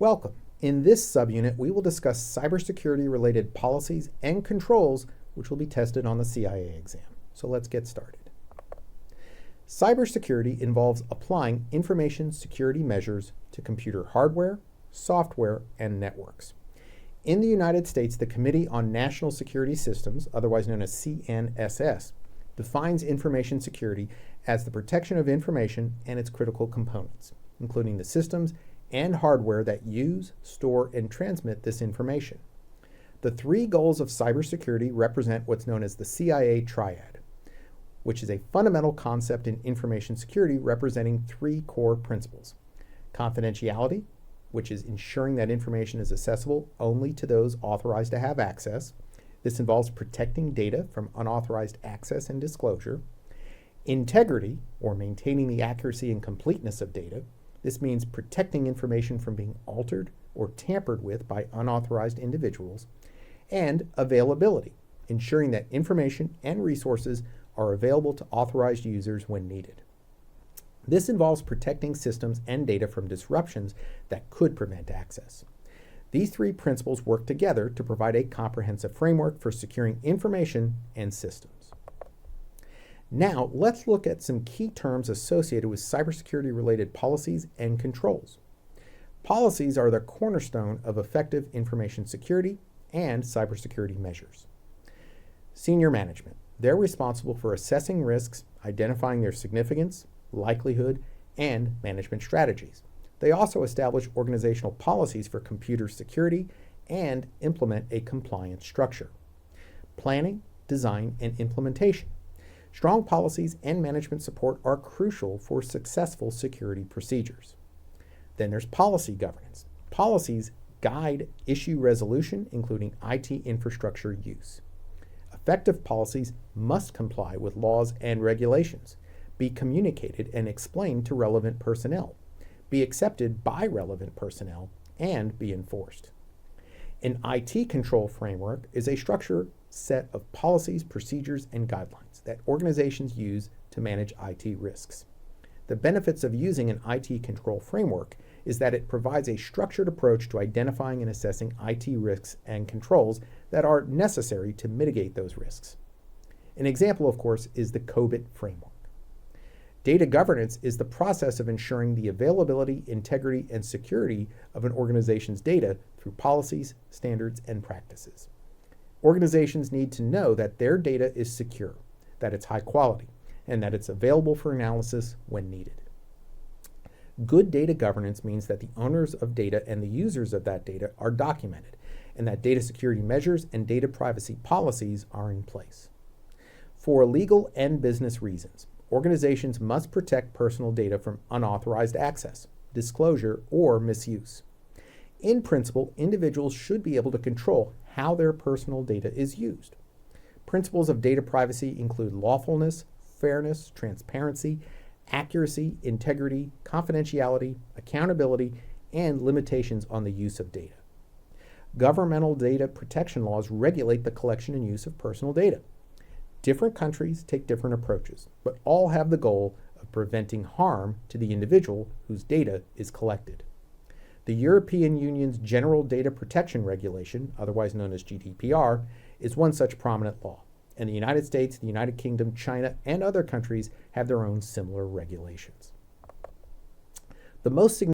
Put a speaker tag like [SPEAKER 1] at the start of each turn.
[SPEAKER 1] Welcome. In this subunit, we will discuss cybersecurity-related policies and controls which will be tested on the CIA exam. So let's get started. Cybersecurity involves applying information security measures to computer hardware, software, and networks. In the United States, the Committee on National Security Systems, otherwise known as CNSS, defines information security as the protection of information and its critical components, including the systems and hardware that use, store, and transmit this information. The three goals of cybersecurity represent what's known as the CIA triad, which is a fundamental concept in information security representing three core principles. Confidentiality, which is ensuring that information is accessible only to those authorized to have access. This involves protecting data from unauthorized access and disclosure. Integrity, or maintaining the accuracy and completeness of data. This means protecting information from being altered or tampered with by unauthorized individuals. And availability, ensuring that information and resources are available to authorized users when needed. This involves protecting systems and data from disruptions that could prevent access. These three principles work together to provide a comprehensive framework for securing information and systems. Now, let's look at some key terms associated with cybersecurity-related policies and controls. Policies are the cornerstone of effective information security and cybersecurity measures. Senior management. They're responsible for assessing risks, identifying their significance, likelihood, and management strategies. They also establish organizational policies for computer security and implement a compliance structure. Planning, design, and implementation. Strong policies and management support are crucial for successful security procedures. Then there's policy governance. Policies guide issue resolution, including IT infrastructure use. Effective policies must comply with laws and regulations, be communicated and explained to relevant personnel, be accepted by relevant personnel, and be enforced. An IT control framework is a structured set of policies, procedures, and guidelines that organizations use to manage IT risks. The benefits of using an IT control framework is that it provides a structured approach to identifying and assessing IT risks and controls that are necessary to mitigate those risks. An example, of course, is the COBIT framework. Data governance is the process of ensuring the availability, integrity, and security of an organization's data through policies, standards, and practices. Organizations need to know that their data is secure, that it's high quality, and that it's available for analysis when needed. Good data governance means that the owners of data and the users of that data are documented, and that data security measures and data privacy policies are in place. For legal and business reasons, organizations must protect personal data from unauthorized access, disclosure, or misuse. In principle, individuals should be able to control how their personal data is used. Principles of data privacy include lawfulness, fairness, transparency, accuracy, integrity, confidentiality, accountability, and limitations on the use of data. Governmental data protection laws regulate the collection and use of personal data. Different countries take different approaches, but all have the goal of preventing harm to the individual whose data is collected. The European Union's General Data Protection Regulation, otherwise known as GDPR, is one such prominent law, and the United States, the United Kingdom, China, and other countries have their own similar regulations. The most significant